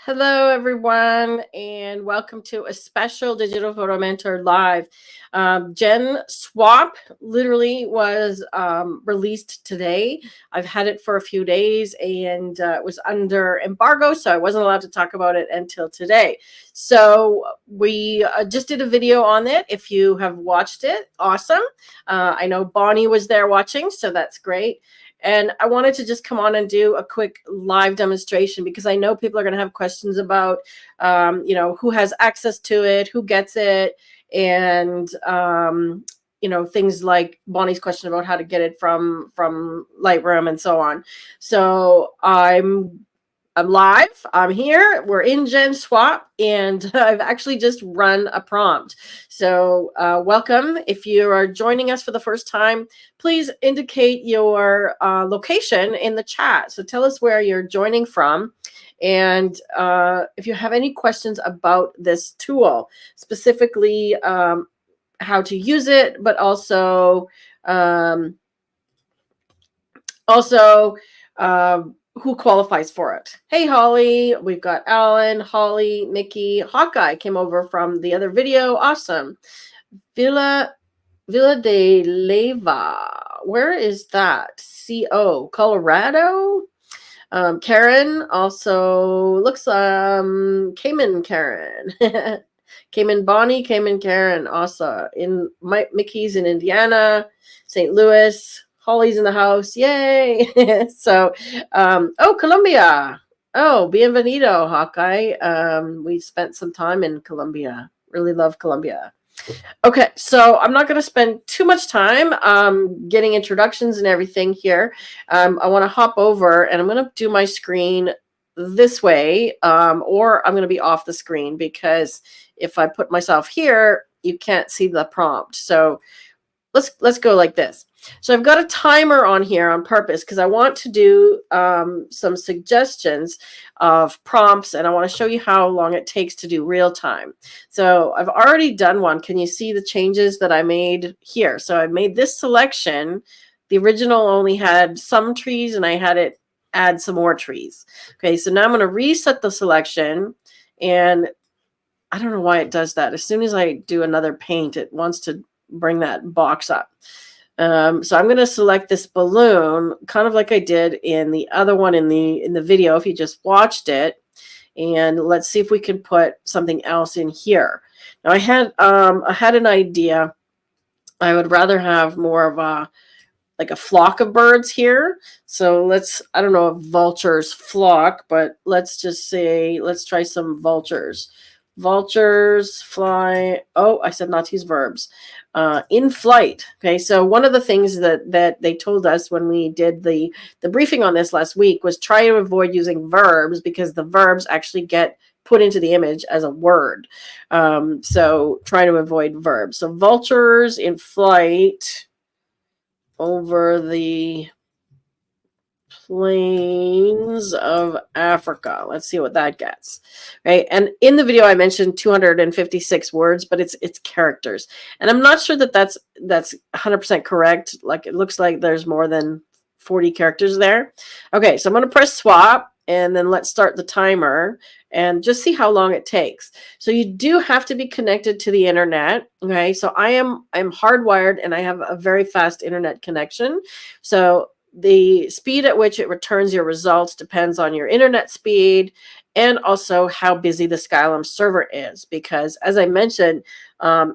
Hello, everyone, and welcome to a special Digital Photo Mentor Live. GenSwap literally was released today. I've had it for a few days, and it was under embargo, so I wasn't allowed to talk about it until today. So we just did a video on it. If you have watched it, awesome. I know Bonnie was there watching, so that's great. And I wanted to just come on and do a quick live demonstration because I know people are going to have questions about, who has access to it, who gets it, and, things like Bonnie's question about how to get it from Lightroom and so on. So I'm live. I'm here. We're in GenSwap, and I've actually just run a prompt. So welcome. If you are joining us for the first time, please indicate your location in the chat. So tell us where you're joining from. And if you have any questions about this tool, specifically how to use it, but also who qualifies for it. Hey, Holly, we've got Alan, Holly, Nikki, Hawkeye came over from the other video. Awesome. Villa de Leyva. Where is that? CO, Colorado? Karen also looks, Cayman Karen. Cayman Bonnie, Cayman Karen, also in Mickey's in Indiana, St. Louis. Holly's in the house. Yay. So, Colombia. Oh, bienvenido, Hawkeye. We spent some time in Colombia. Really love Colombia. Okay, so I'm not going to spend too much time getting introductions and everything here. I want to hop over and I'm going to do my screen this way, or I'm going to be off the screen because if I put myself here, you can't see the prompt. So let's go like this. So I've got a timer on here on purpose because I want to do some suggestions of prompts, and I want to show you how long it takes to do real time. So I've already done one. Can you see the changes that I made here? So I made this selection. The original only had some trees, and I had it add some more trees. Okay, so now I'm going to reset the selection, and I don't know why it does that. As soon as I do another paint, it wants to bring that box up. So I'm going to select this balloon, kind of like I did in the other one in the video, if you just watched it. And let's see if we can put something else in here. Now I had an idea. I would rather have more of a flock of birds here. So I don't know if vultures flock, but let's just say, let's try some vultures. Vultures fly. Oh, I said not to use verbs. In flight. Okay, so one of the things that they told us when we did the briefing on this last week was try to avoid using verbs because the verbs actually get put into the image as a word. So try to avoid verbs. So vultures in flight over the plains of Africa. Let's see what that gets. Right. And in the video, I mentioned 256 words, but it's characters. And I'm not sure that that's 100% correct. Like, it looks like there's more than 40 characters there. Okay, so I'm going to press swap, and then let's start the timer and just see how long it takes. So you do have to be connected to the internet. Okay, so I'm hardwired and I have a very fast internet connection. So the speed at which it returns your results depends on your internet speed and also how busy the Skylum server is. Because as I mentioned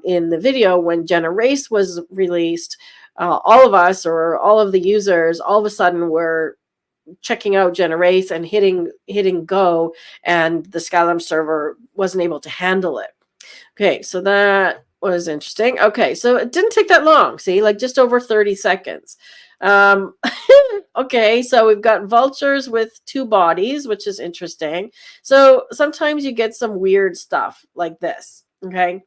in the video, when GenErase was released, all of us, or all of the users, all of a sudden were checking out GenErase and hitting go, and the Skylum server wasn't able to handle it. Okay, so that was interesting. Okay, so it didn't take that long. See, like just over 30 seconds. Okay, so we've got vultures with 2 bodies, which is interesting. So sometimes you get some weird stuff like this. Okay,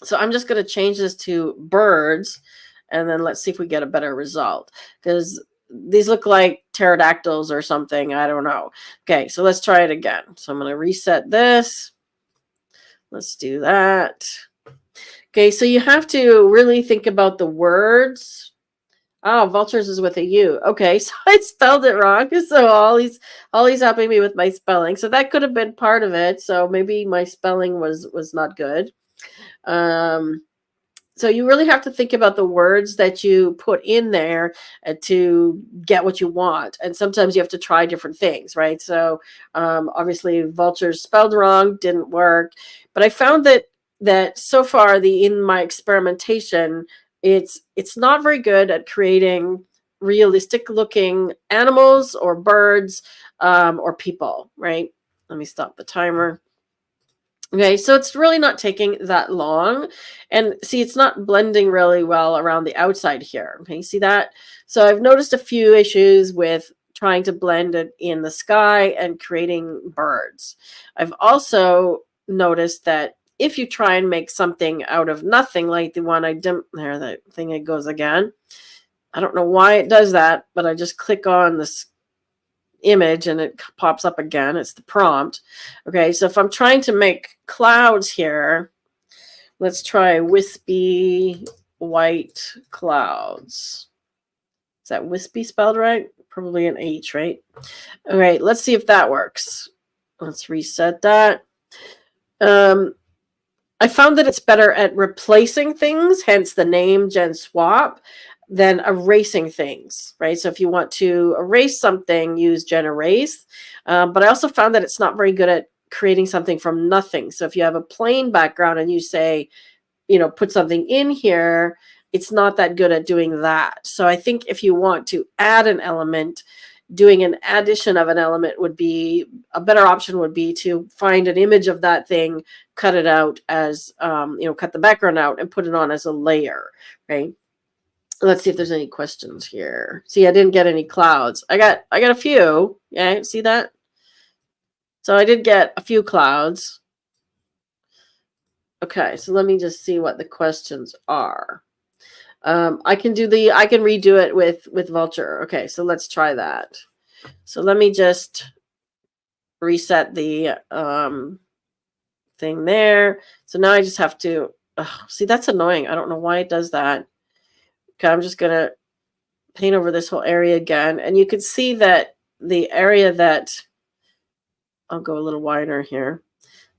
so I'm just going to change this to birds, and then let's see if we get a better result, because these look like pterodactyls or something. I don't know. Okay, so let's try it again. So I'm going to reset this. Let's do that. Okay, so you have to really think about the words Oh, vultures is with a U. Okay, so I spelled it wrong. So Ollie's helping me with my spelling. So that could have been part of it. So maybe my spelling was not good. So you really have to think about the words that you put in there to get what you want. And sometimes you have to try different things, right? So obviously vultures spelled wrong didn't work. But I found that so far in my experimentation, it's not very good at creating realistic looking animals or birds or people, right? Let me stop the timer. Okay, so it's really not taking that long. And see, it's not blending really well around the outside here. Okay, you see that? So I've noticed a few issues with trying to blend it in the sky and creating birds. I've also noticed that if you try and make something out of nothing, like the one I didn't, there, that thing, it goes again. I don't know why it does that, but I just click on this image and it pops up again. It's the prompt. Okay, so if I'm trying to make clouds here, let's try wispy white clouds. Is that wispy spelled right? Probably an H, right? All right, let's see if that works. Let's reset that. I found that it's better at replacing things, hence the name GenSwap, than erasing things, right? So if you want to erase something, use GenErase. But I also found that it's not very good at creating something from nothing. So if you have a plain background and you say, put something in here, it's not that good at doing that. So I think if you want to add an element, doing an addition of an element would be a better option, would be to find an image of that thing, cut it out as, cut the background out and put it on as a layer, right? Let's see if there's any questions here. See, I didn't get any clouds. I got a few. Yeah, see that? So I did get a few clouds. Okay, so let me just see what the questions are. I can redo it with Vulture. Okay, so let's try that. So let me just reset the thing there. So now I just have to, see, that's annoying. I don't know why it does that. Okay, I'm just going to paint over this whole area again. And you can see that the area that, I'll go a little wider here,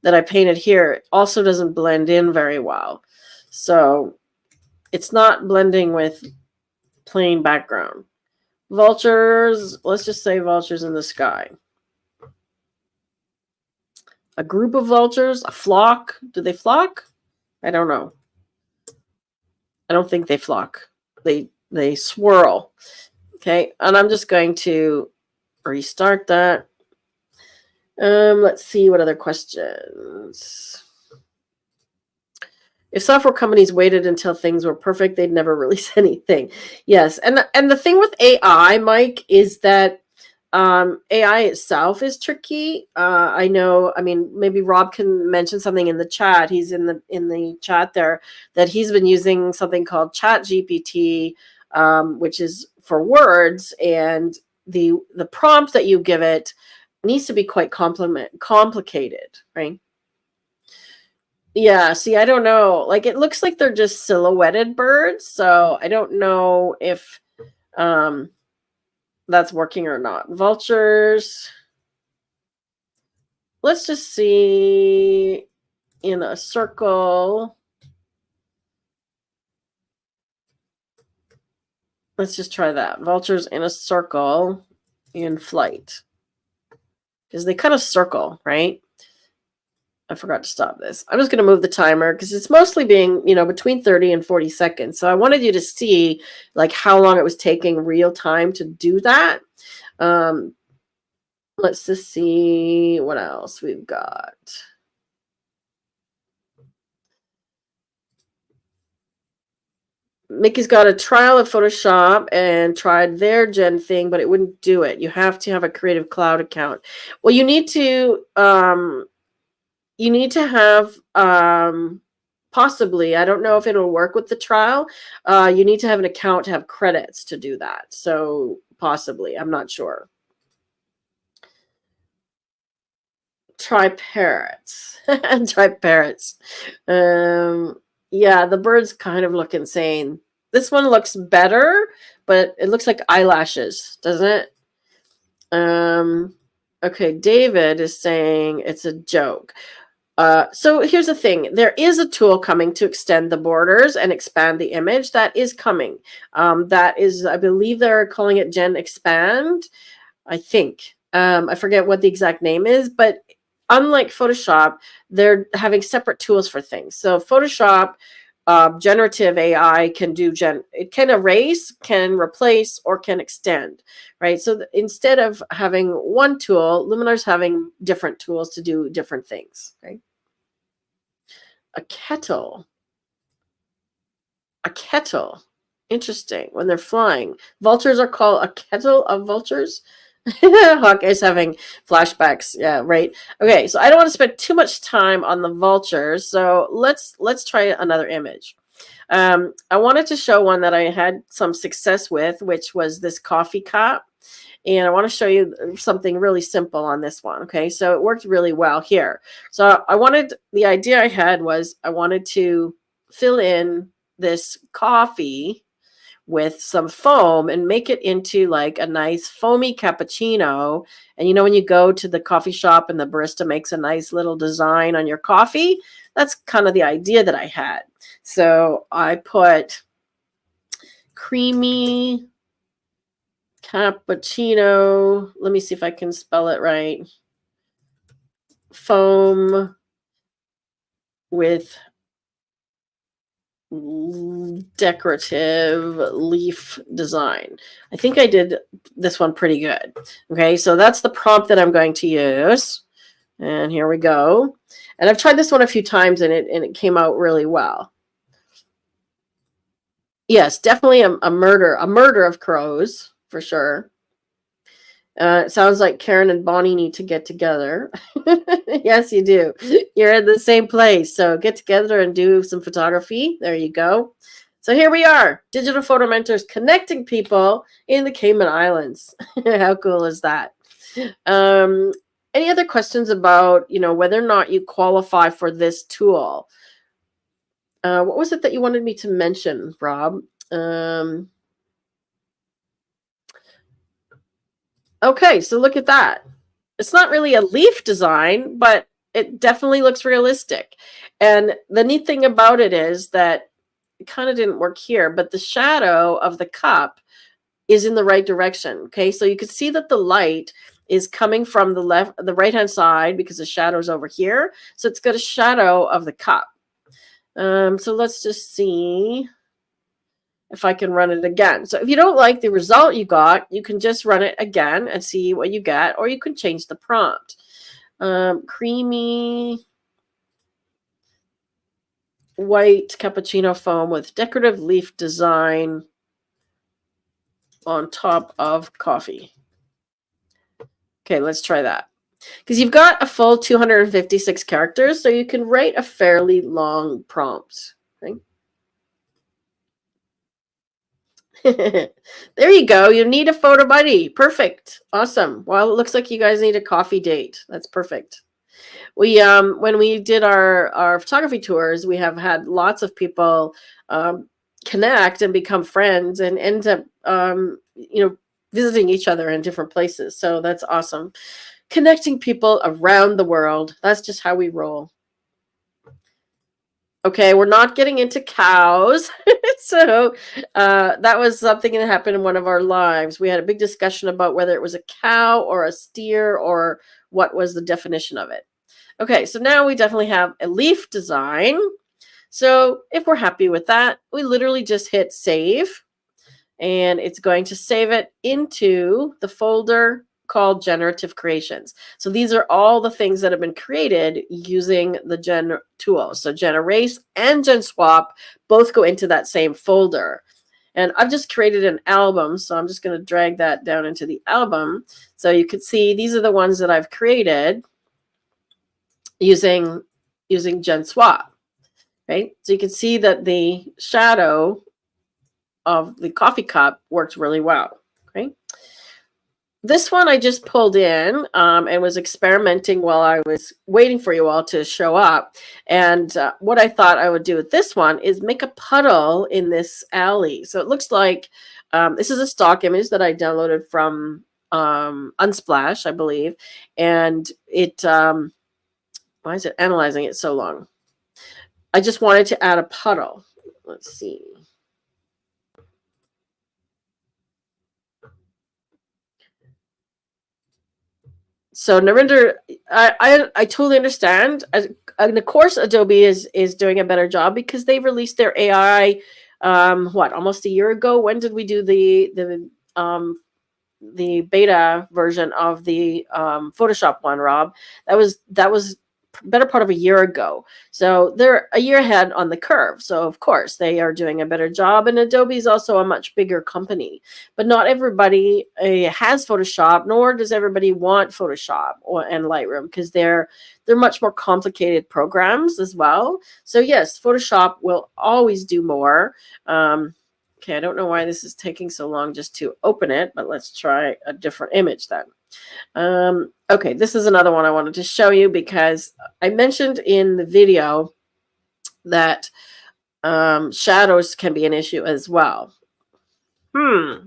that I painted here also doesn't blend in very well. So it's not blending with plain background. Vultures, let's just say vultures in the sky. A group of vultures, a flock. Do they flock? I don't know. I don't think they flock. They swirl. Okay, and I'm just going to restart that. Let's see what other questions. If software companies waited until things were perfect, they'd never release anything. Yes, and the thing with AI, Mike, is that AI itself is tricky. I know. I mean, maybe Rob can mention something in the chat. He's in the chat there, that he's been using something called ChatGPT, which is for words, and the prompt that you give it needs to be quite complicated, right? Yeah, see, I don't know. Like, it looks like they're just silhouetted birds, so I don't know if that's working or not. Vultures. Let's just see in a circle. Let's just try that. Vultures in a circle in flight. Because they kind of circle, right? I forgot to stop this. I'm just going to move the timer because it's mostly being, between 30 and 40 seconds. So I wanted you to see like how long it was taking real time to do that. Let's just see what else we've got. Mickey's got a trial of Photoshop and tried their Gen thing, but it wouldn't do it. You have to have a Creative Cloud account. Well, you need to have possibly, I don't know if it'll work with the trial. You need to have an account to have credits to do that. So possibly, I'm not sure. Try parrots. Try parrots. Yeah, the birds kind of look insane. This one looks better, but it looks like eyelashes, doesn't it? Okay, David is saying it's a joke. So here's the thing. There is a tool coming to extend the borders and expand the image. That is coming. That is, I believe they're calling it Gen Expand, I think. I forget what the exact name is, but unlike Photoshop, they're having separate tools for things. So Photoshop, generative AI can do it can erase, can replace, or can extend, right? So instead of having one tool, Luminar's having different tools to do different things, right? A kettle. A kettle. Interesting. When they're flying. Vultures are called a kettle of vultures. Hawkeye's having flashbacks. Yeah, right. Okay, so I don't want to spend too much time on the vultures. So let's try another image. I wanted to show one that I had some success with, which was this coffee cup. And I want to show you something really simple on this one. Okay, so it worked really well here. So the idea I had was I wanted to fill in this coffee with some foam and make it into like a nice foamy cappuccino. And you know, when you go to the coffee shop and the barista makes a nice little design on your coffee, that's kind of the idea that I had. So I put creamy cappuccino. Let me see if I can spell it right. Foam with decorative leaf design. I think I did this one pretty good. Okay, so that's the prompt that I'm going to use. And here we go. And I've tried this one a few times and it came out really well. Yes, definitely a murder of crows for sure. It sounds like Karen and Bonnie need to get together. Yes, you do. You're in the same place. So get together and do some photography. There you go. So here we are, digital photo mentors connecting people in the Cayman Islands. How cool is that? Any other questions about, whether or not you qualify for this tool? What was it that you wanted me to mention, Rob? Okay, so look at that. It's not really a leaf design, but it definitely looks realistic. And the neat thing about it is that it kind of didn't work here, but the shadow of the cup is in the right direction. Okay, so you can see that the light is coming from the right-hand side because the shadow's over here. So it's got a shadow of the cup. So let's just see if I can run it again. So if you don't like the result you got, you can just run it again and see what you get, or you can change the prompt. Creamy white cappuccino foam with decorative leaf design on top of coffee. Okay, let's try that. Because you've got a full 256 characters, so you can write a fairly long prompt. Right? There you go. You need a photo buddy. Perfect. Awesome. Well, it looks like you guys need a coffee date. That's perfect. We when we did our photography tours, we have had lots of people connect and become friends and end up visiting each other in different places. So that's awesome. Connecting people around the world. That's just how we roll. Okay, we're not getting into cows. So that was something that happened in one of our lives. We had a big discussion about whether it was a cow or a steer or what was the definition of it. Okay, so now we definitely have a leaf design. So if we're happy with that, we literally just hit save. And it's going to save it into the folder called Generative Creations. So these are all the things that have been created using the Gen tool. So GenErase and GenSwap both go into that same folder. And I've just created an album, so I'm just going to drag that down into the album. So you can see these are the ones that I've created using GenSwap. Right? So you can see that the shadow of the coffee cup worked really well. Okay. This one I just pulled in and was experimenting while I was waiting for you all to show up. And what I thought I would do with this one is make a puddle in this alley. So it looks like This is a stock image that I downloaded from Unsplash, I believe. And it, why is it analyzing it so long? I just wanted to add a puddle. Let's see. So Narinder, I totally understand. And of course, Adobe is doing a better job because they released their AI, what, almost a year ago? When did we do the beta version of the Photoshop one, Rob? That was better part of a year ago. So they're a year ahead on the curve. So of course they are doing a better job. And Adobe is also a much bigger company. But not everybody has Photoshop, nor does everybody want Photoshop and Lightroom, because they're much more complicated programs as well. So yes, Photoshop will always do more. Okay, I don't know why this is taking so long just to open it, but let's try a different image then. Okay, this is another one I wanted to show you because I mentioned in the video that shadows can be an issue as well. Looks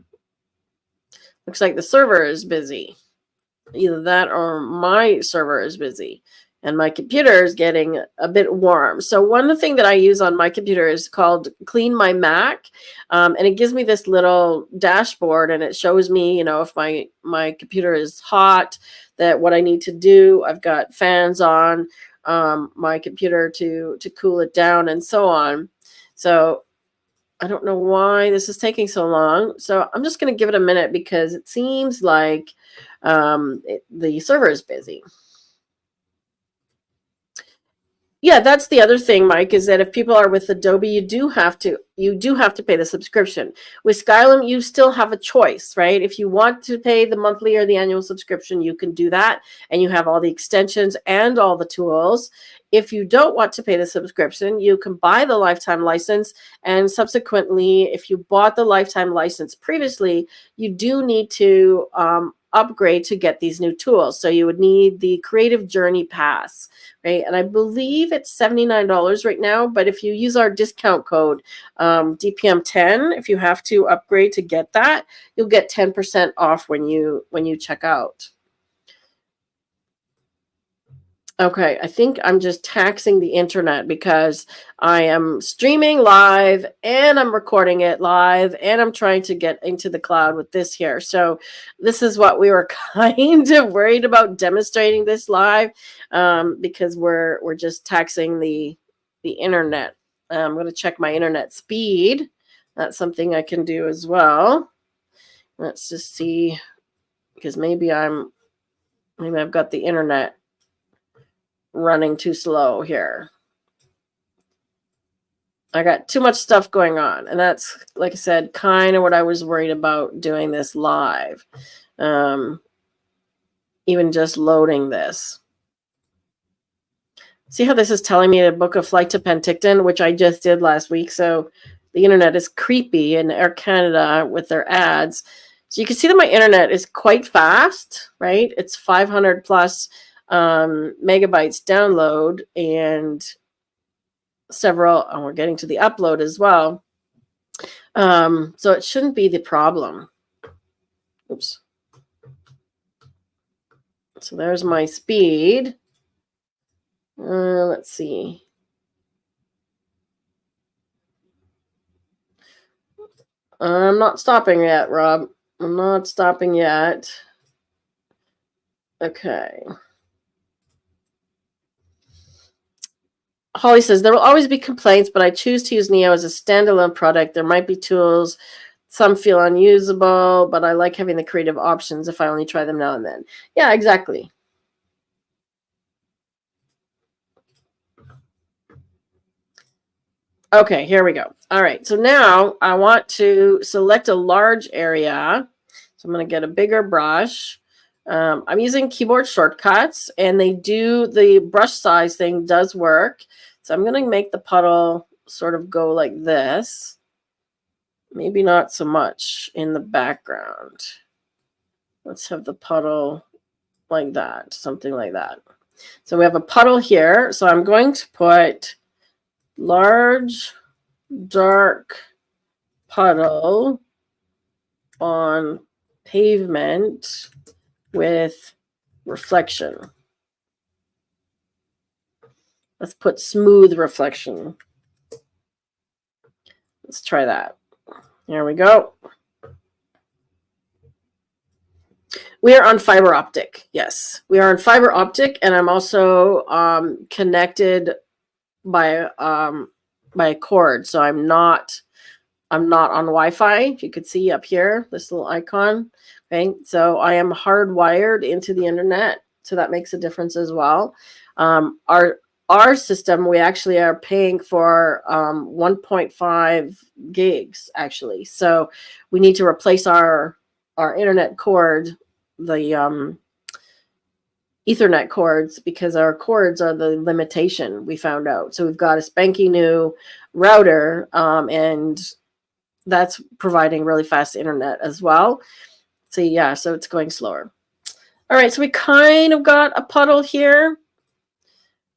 like the server is busy. Either that or my server is busy. And my computer is getting a bit warm. So one thing that I use on my computer is called Clean My Mac. And it gives me this little dashboard, and it shows me, you know, if my computer is hot, that what I need to do. I've got fans on my computer to cool it down and so on. So I don't know why this is taking so long. So I'm just going to give it a minute because it seems like the server is busy. Yeah, that's the other thing, Mike, is that if people are with Adobe, you do have to pay the subscription. With Skylum, you still have a choice, right? If you want to pay the monthly or the annual subscription, you can do that, and you have all the extensions and all the tools. If you don't want to pay the subscription, you can buy the lifetime license, and subsequently, if you bought the lifetime license previously, you do need to upgrade to get these new tools. So you would need the Creative Journey Pass, right? And I believe it's $79 right now, but if you use our discount code DPM10, if you have to upgrade to get that, you'll get 10% off when you check out. Okay, I think I'm just taxing the internet because I am streaming live and I'm recording it live and I'm trying to get into the cloud with this here. So this is what we were kind of worried about demonstrating this live because we're just taxing the internet. I'm going to check my internet speed. That's something I can do as well. Let's just see, because maybe I've got the internet running too slow here. I got too much stuff going on, and that's, like I said, kind of what I was worried about doing this live. Even just loading this. See how this is telling me to book a flight to Penticton, which I just did last week. So the internet is creepy in Air Canada with their ads. So you can see that my internet is quite fast, right? It's 500 plus megabytes download and several, and we're getting to the upload as well. So it shouldn't be the problem. Oops. So there's my speed. Let's see. I'm not stopping yet, Rob. I'm not stopping yet. Okay. Holly says, there will always be complaints, but I choose to use Neo as a standalone product. There might be tools some feel unusable, but I like having the creative options if I only try them now and then. Yeah, exactly. Okay, here we go. All right, so now I want to select a large area. So I'm going to get a bigger brush. I'm using keyboard shortcuts, and the brush size thing does work. So I'm going to make the puddle sort of go like this. Maybe not so much in the background. Let's have the puddle like that, something like that. So we have a puddle here. So I'm going to put large, dark puddle on pavement with reflection. Let's put smooth reflection. Let's try that. There we go. We are on fiber optic. Yes, we are on fiber optic, and I'm also connected by a cord. So I'm not on Wi-Fi. If you could see up here, this little icon. Okay, so I am hardwired into the internet, so that makes a difference as well. Our system, we actually are paying for 1.5 gigs actually. So we need to replace our internet cord, the Ethernet cords, because our cords are the limitation we found out. So we've got a spanky new router, and that's providing really fast internet as well. So yeah, so it's going slower. All right, so we kind of got a puddle here.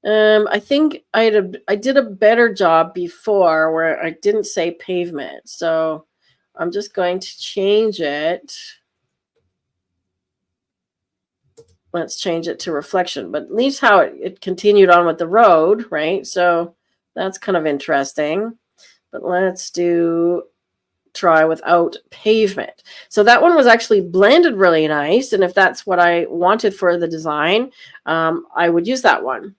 I think I did a better job before where I didn't say pavement. So I'm just going to change it. Let's change it to reflection, but at least how it continued on with the road, right? So that's kind of interesting. But let's try without pavement. So that one was actually blended really nice. And if that's what I wanted for the design, I would use that one.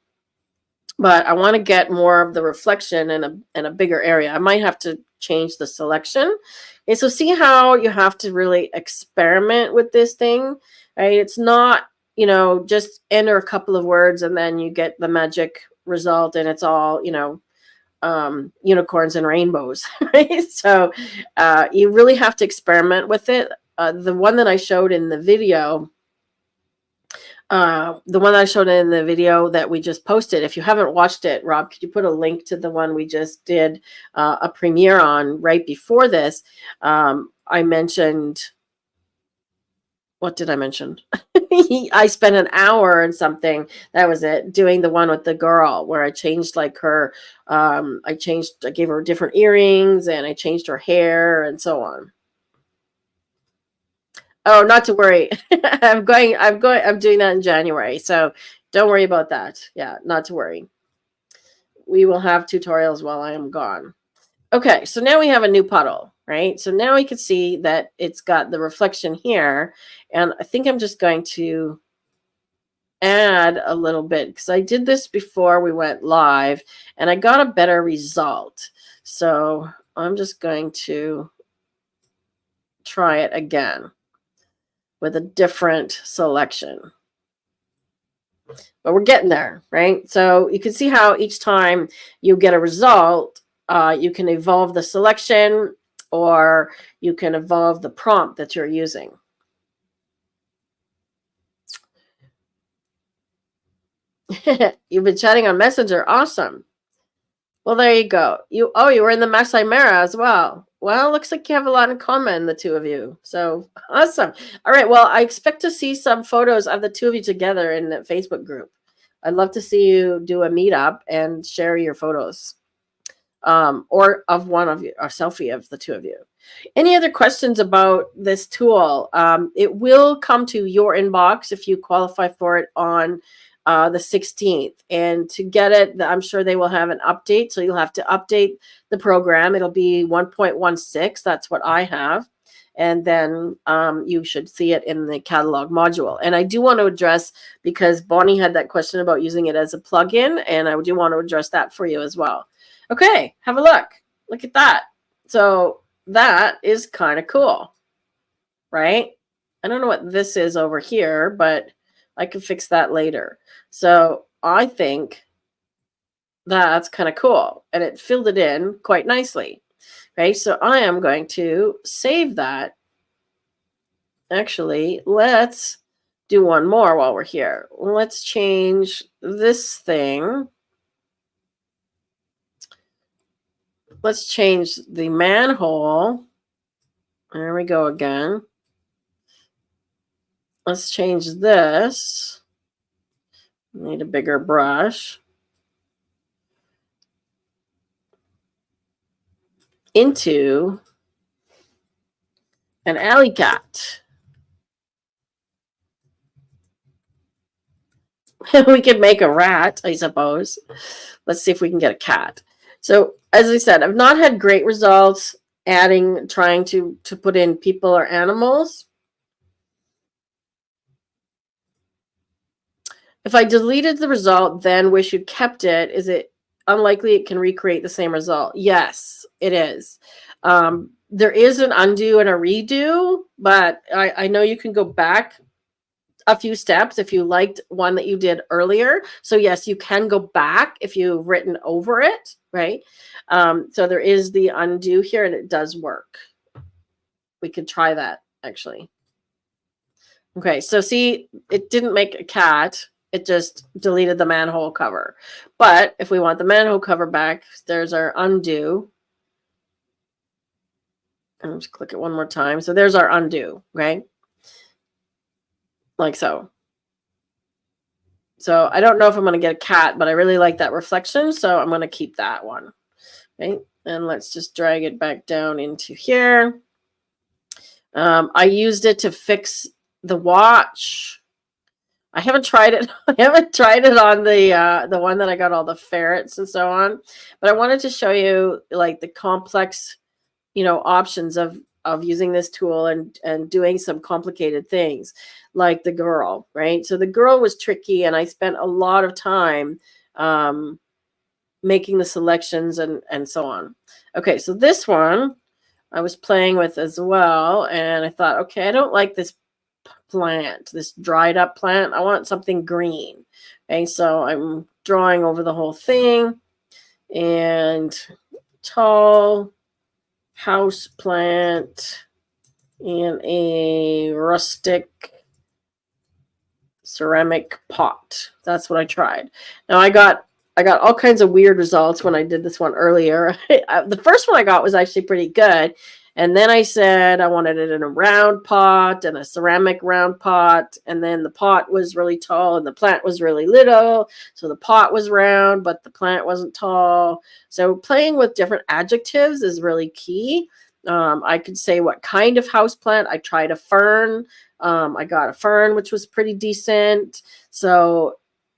But I want to get more of the reflection in a bigger area. I might have to change the selection. Okay, so see how you have to really experiment with this thing, right? It's not, just enter a couple of words and then you get the magic result and it's all, unicorns and rainbows, right? So you really have to experiment with it. The one that I showed in the video, that we just posted, if you haven't watched it, Rob, could you put a link to the one we just did a premiere on right before this? I mentioned, what did I mention? I spent an hour and something, that was it, doing the one with the girl where I changed like her, I gave her different earrings and I changed her hair and so on. Oh, not to worry. I'm doing that in January. So don't worry about that. Yeah, not to worry. We will have tutorials while I am gone. Okay, so now we have a new puddle, right? So now we can see that it's got the reflection here. And I think I'm just going to add a little bit because I did this before we went live and I got a better result. So I'm just going to try it again with a different selection. But we're getting there, right? So you can see how each time you get a result, you can evolve the selection or you can evolve the prompt that you're using. You've been chatting on Messenger. Awesome. Well, there you go. You were in the Masai Mara as well. Well, looks like you have a lot in common, the two of you. So awesome. All right. Well, I expect to see some photos of the two of you together in the Facebook group. I'd love to see you do a meetup and share your photos, or of one of you, or selfie of the two of you. Any other questions about this tool? It will come to your inbox if you qualify for it on the 16th. And to get it, I'm sure they will have an update. So you'll have to update the program. It'll be 1.16. That's what I have. And then you should see it in the catalog module. And I do want to address, because Bonnie had that question about using it as a plugin, and I do want to address that for you as well. Okay, have a look. Look at that. So that is kind of cool, right? I don't know what this is over here, but I can fix that later. So I think that's kind of cool. And it filled it in quite nicely. Okay, so I am going to save that. Actually, let's do one more while we're here. Let's change this thing. Let's change the manhole. There we go again. Let's change this. Need a bigger brush. Into An alley cat. We could make a rat, I suppose. Let's see if we can get a cat. So as I said, I've not had great results trying to put in people or animals. If I deleted the result, then wish you kept it, is it unlikely it can recreate the same result? Yes, it is. There is an undo and a redo, but I know you can go back a few steps if you liked one that you did earlier. So yes, you can go back if you've written over it, right? So there is the undo here, and it does work. We could try that, actually. Okay, so see, it didn't make a cat. It just deleted the manhole cover. But if we want the manhole cover back, there's our undo. And just click it one more time. So there's our undo, okay? Like so. So I don't know if I'm going to get a cat, but I really like that reflection, so I'm going to keep that one. Okay, and let's just drag it back down into here. I used it to fix the watch. I haven't tried it. I haven't tried it on the one that I got all the ferrets and so on, but I wanted to show you like the complex, options of using this tool and doing some complicated things like the girl, right? So the girl was tricky, and I spent a lot of time making the selections and so on. Okay, so this one I was playing with as well, and I thought, okay, I don't like this plant, this dried up plant. I want something green. Okay, so I'm drawing over the whole thing, and tall house plant in a rustic ceramic pot. That's what I tried. Now I got all kinds of weird results when I did this one earlier. The first one I got was actually pretty good. And then I said I wanted it in a round pot and a ceramic round pot. And then the pot was really tall and the plant was really little. So the pot was round, but the plant wasn't tall. So playing with different adjectives is really key. I could say what kind of house plant. I tried a fern. I got a fern, which was pretty decent. So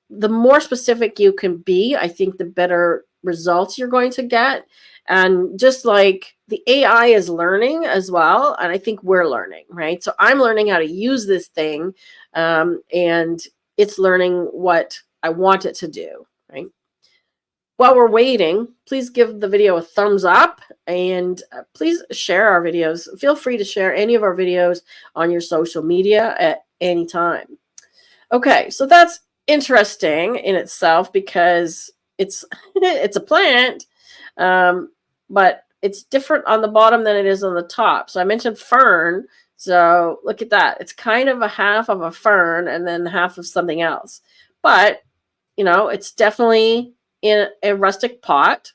the more specific you can be, I think the better results you're going to get. And just like the AI is learning as well, and I think we're learning, right? So I'm learning how to use this thing, and it's learning what I want it to do, right? While we're waiting, please give the video a thumbs up, and please share our videos. Feel free to share any of our videos on your social media at any time. Okay, so that's interesting in itself because it's it's a plant, but it's different on the bottom than it is on the top. So I mentioned fern. So look at that. It's kind of a half of a fern and then half of something else. But, it's definitely in a rustic pot,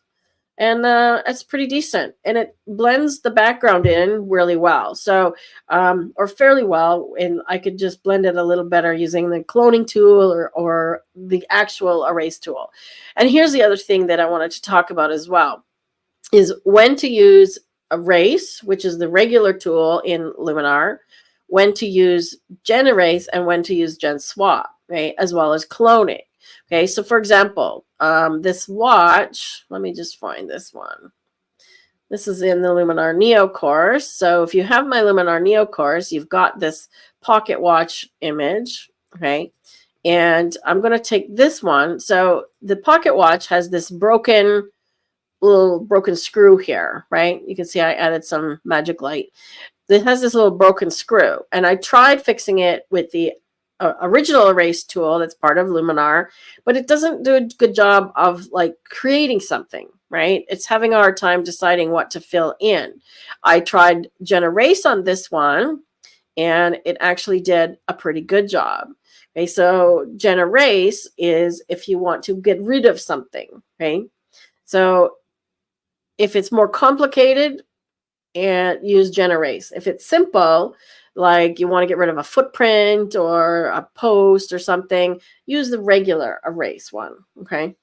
and it's pretty decent, and it blends the background in really well, so or fairly well, and I could just blend it a little better using the cloning tool or the actual erase tool. And here's the other thing that I wanted to talk about as well, is when to use erase, which is the regular tool in Luminar, when to use GenErase, and when to use GenSwap, right, as well as cloning. Okay, so for example, this watch, let me just find this one. This is in the Luminar Neo course. So if you have my Luminar Neo course, you've got this pocket watch image, okay? And I'm going to take this one. So the pocket watch has this little broken screw here, right? You can see I added some magic light. It has this little broken screw, and I tried fixing it with the original erase tool that's part of Luminar, but it doesn't do a good job of like creating something, right? It's having a hard time deciding what to fill in. I tried GenErase on this one, and it actually did a pretty good job. Okay, so GenErase is if you want to get rid of something, okay? So if it's more complicated, and use GenErase. If it's simple, like you want to get rid of a footprint or a post or something, use the regular erase one, okay?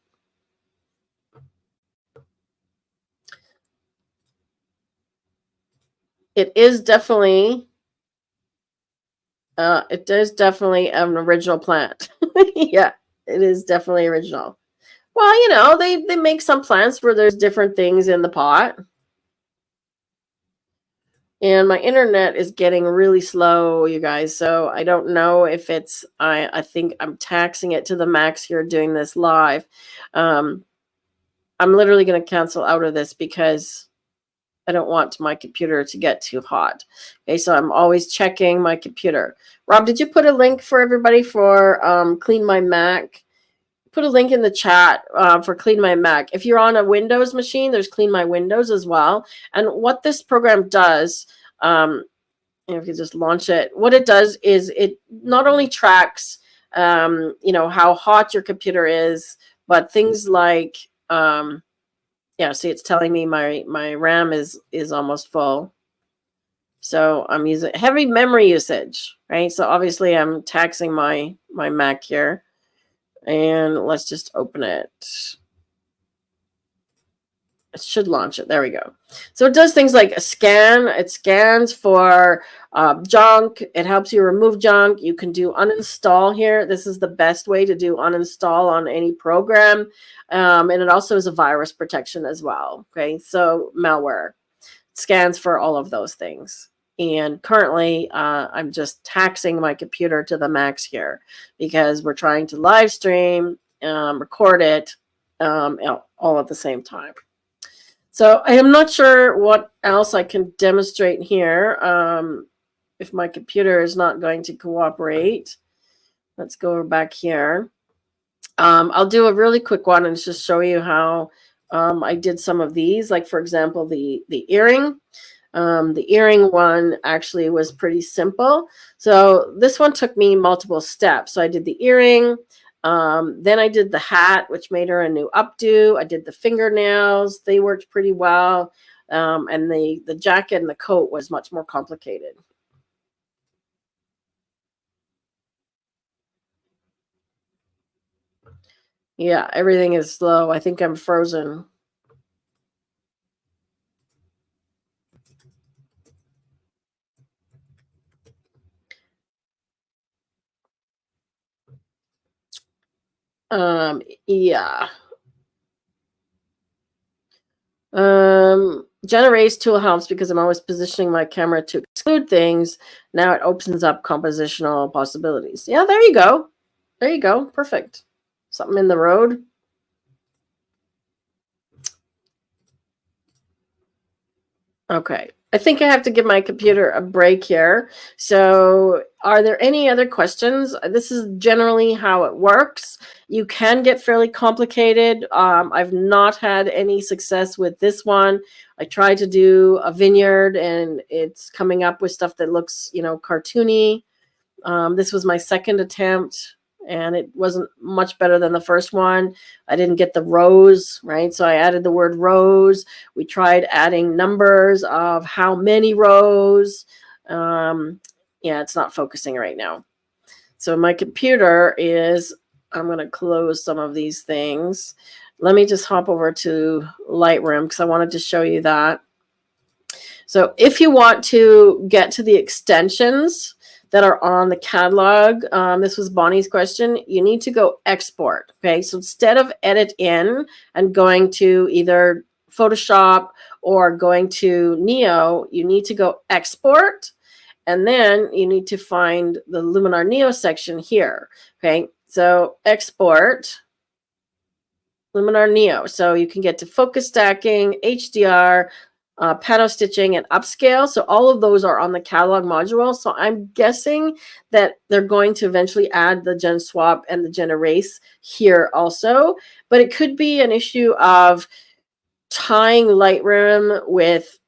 it is definitely an original plant. Yeah, it is definitely original. Well, you know, they make some plants where there's different things in the pot. And my internet is getting really slow, you guys. So I don't know if it's, I think I'm taxing it to the max here doing this live. I'm literally going to cancel out of this because I don't want my computer to get too hot. Okay, so I'm always checking my computer. Rob, did you put a link for everybody for Clean My Mac? Put a link in the chat for Clean My Mac. If you're on a Windows machine, there's Clean My Windows as well. And what this program does, if you just launch it, what it does is it not only tracks, you know, how hot your computer is, but things like, yeah, see, it's telling me my RAM is almost full. So I'm using heavy memory usage, right? So obviously I'm taxing my Mac here. And let's just open it. It should launch it. There we go. So it does things like a scan. It scans for junk. It helps you remove junk. You can do uninstall here. This is the best way to do uninstall on any program. And it also is a virus protection as well. Okay, so malware. Scans for all of those things. And currently, I'm just taxing my computer to the max here because we're trying to live stream, record it all at the same time. So I am not sure what else I can demonstrate here if my computer is not going to cooperate. Let's go back here. I'll do a really quick one and just show you how I did some of these. Like, for example, the earring. The earring one actually was pretty simple. So this one took me multiple steps. So I did the earring. Then I did the hat, which made her a new updo. I did the fingernails. They worked pretty well. And the jacket and the coat was much more complicated. Yeah, everything is slow. I think I'm frozen. Yeah. GenErase tool helps because I'm always positioning my camera to exclude things. Now it opens up compositional possibilities. Yeah, there you go. There you go. Perfect. Something in the road. Okay. I think I have to give my computer a break here. So are there any other questions? This is generally how it works. You can get fairly complicated. I've not had any success with this one. I tried to do a vineyard and it's coming up with stuff that looks, you know, cartoony. This was my second attempt and it wasn't much better than the first one. I didn't get the rows, right? So I added the word rows. We tried adding numbers of how many rows. Yeah, it's not focusing right now. So my computer is, I'm going to close some of these things. Let me just hop over to Lightroom because I wanted to show you that. So if you want to get to the extensions that are on the catalog, this was Bonnie's question, you need to go export. Okay, so instead of edit in and going to either Photoshop or going to Neo, you need to go export. And then you need to find the Luminar Neo section here. Okay, so export Luminar Neo. So you can get to focus stacking, HDR, panel stitching, and upscale. So all of those are on the catalog module. So I'm guessing that they're going to eventually add the GenSwap and the GenErase here also. But it could be an issue of tying Lightroom with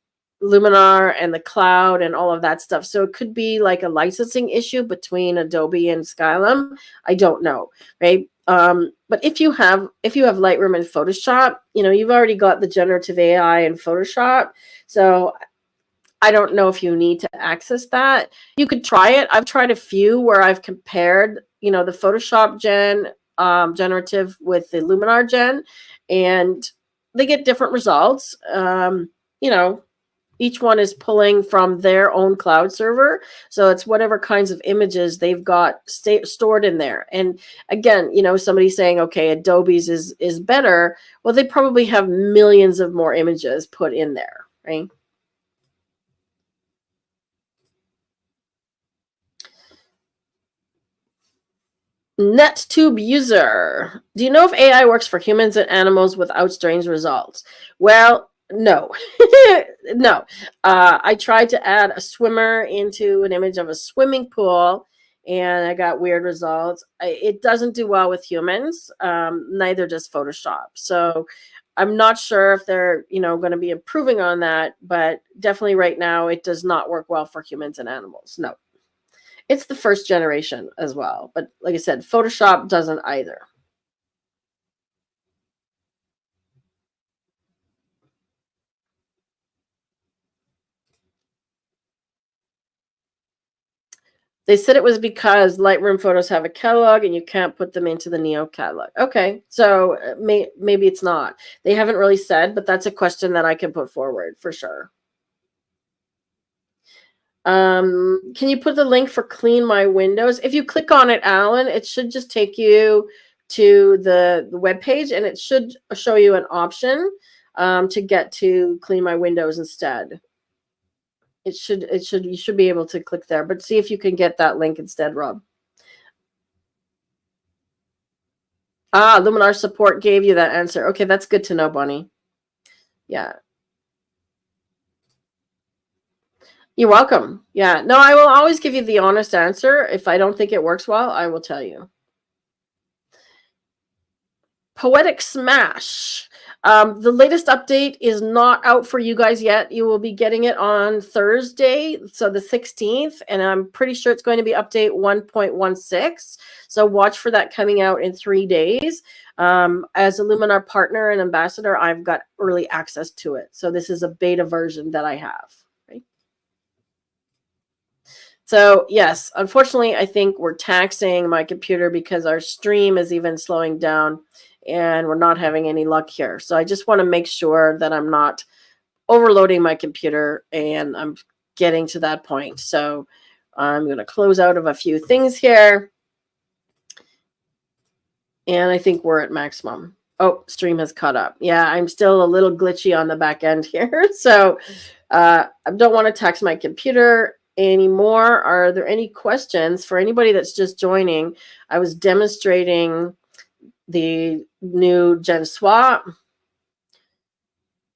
Luminar and the cloud and all of that stuff. So it could be like a licensing issue between Adobe and Skylum. I don't know, right? But if you have Lightroom and Photoshop, you know, you've already got the generative AI in Photoshop. So I don't know if you need to access that. You could try it. I've tried a few where I've compared, you know, the Photoshop generative with the Luminar gen, and they get different results. You know, each one is pulling from their own cloud server. So it's whatever kinds of images they've got stored in there. And again, you know, somebody saying, okay, Adobe's is better. Well, they probably have millions of more images put in there, right? NetTube user, do you know if AI works for humans and animals without strange results? Well, no. No. I tried to add a swimmer into an image of a swimming pool, and I got weird results. It doesn't do well with humans. Neither does Photoshop. So I'm not sure if they're, you know, going to be improving on that, but definitely right now it does not work well for humans and animals. No. It's the first generation as well. But like I said, Photoshop doesn't either. They said it was because Lightroom photos have a catalog and you can't put them into the Neo catalog. Okay, so maybe it's not. They haven't really said, but that's a question that I can put forward for sure. Can you put the link for Clean My Windows? If you click on it, Alan, it should just take you to the web page, and it should show you an option to get to Clean My Windows instead. You should be able to click there, but see if you can get that link instead, Rob. Ah, Luminar support gave you that answer. Okay, that's good to know, Bonnie. Yeah. You're welcome. Yeah. No, I will always give you the honest answer. If I don't think it works well, I will tell you. Poetic Smash. The latest update is not out for you guys yet. You will be getting it on Thursday, so the 16th, and I'm pretty sure it's going to be update 1.16. So watch for that coming out in 3 days. As a Luminar partner and ambassador, I've got early access to it. So this is a beta version that I have. Right? So yes, unfortunately, I think we're taxing my computer because our stream is even slowing down and we're not having any luck here. So I just want to make sure that I'm not overloading my computer and I'm getting to that point. So I'm going to close out of a few things here. And I think we're at maximum. Oh, stream has caught up. Yeah, I'm still a little glitchy on the back end here. So I don't want to tax my computer anymore. Are there any questions for anybody that's just joining? I was demonstrating the new GenSwap.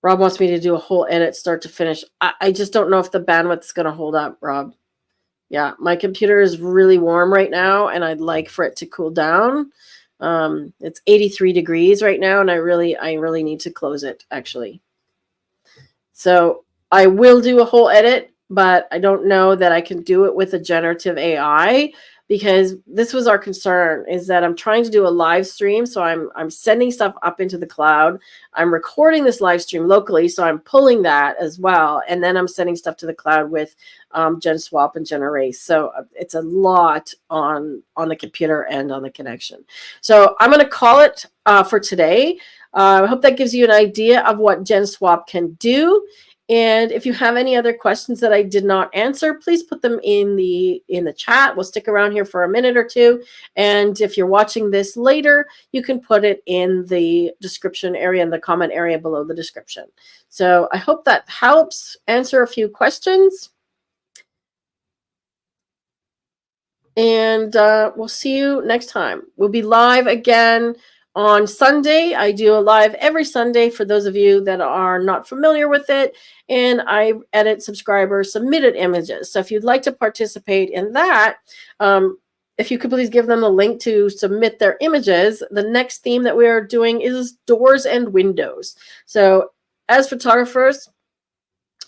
Rob wants me to do a whole edit start to finish. I just don't know if the bandwidth's going to hold up, Rob. Yeah, my computer is really warm right now, and I'd like for it to cool down. It's 83 degrees right now, and I really need to close it, actually. So I will do a whole edit, but I don't know that I can do it with a generative AI, because this was our concern, is that I'm trying to do a live stream. So I'm sending stuff up into the cloud. I'm recording this live stream locally. So I'm pulling that as well. And then I'm sending stuff to the cloud with GenSwap and GenErase. So it's a lot on the computer and on the connection. So I'm going to call it for today. I hope that gives you an idea of what GenSwap can do. And if you have any other questions that I did not answer, please put them in the chat. We'll stick around here for a minute or two. And if you're watching this later, you can put it in the description area, in the comment area below the description. So I hope that helps answer a few questions. And we'll see you next time. We'll be live again on Sunday. I do a live every Sunday for those of you that are not familiar with it. And I edit subscriber submitted images. So if you'd like to participate in that, if you could please give them the link to submit their images. The next theme that we are doing is doors and windows. So as photographers,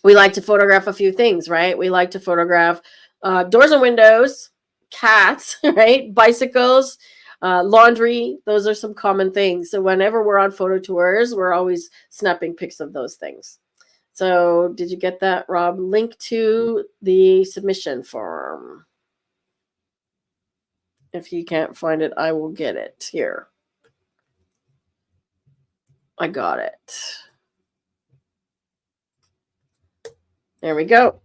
we like to photograph a few things, right? We like to photograph doors and windows, cats, right? Bicycles, laundry. Those are some common things. So whenever we're on photo tours, we're always snapping pics of those things. So did you get that, Rob? Link to the submission form. If you can't find it, I will get it here. I got it. There we go.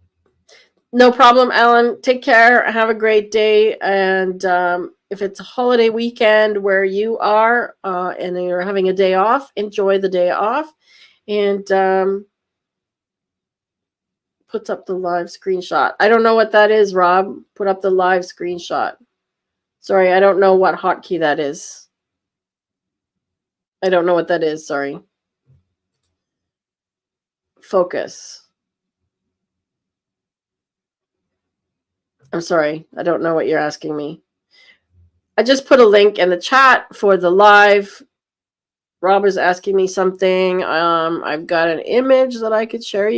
No problem, Alan. Take care. Have a great day. And if it's a holiday weekend where you are and you're having a day off, enjoy the day off. And puts up the live screenshot. I don't know what that is, Rob. Put up the live screenshot. Sorry, I don't know what hotkey that is. I don't know what that is. Sorry. Focus. I'm sorry. I don't know what you're asking me. I just put a link in the chat for the live. Rob is asking me something. I've got an image that I could share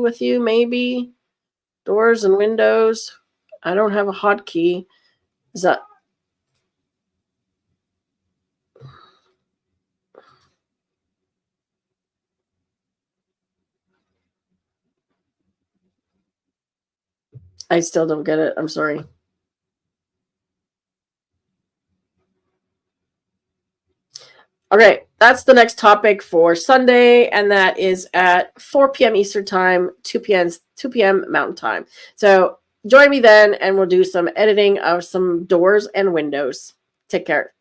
with you, maybe. Doors and windows. I don't have a hotkey. Is that... I still don't get it. I'm sorry. Okay, that's the next topic for Sunday, and that is at 4 p.m. Eastern Time, 2 p.m. Mountain Time. So join me then, and we'll do some editing of some doors and windows. Take care.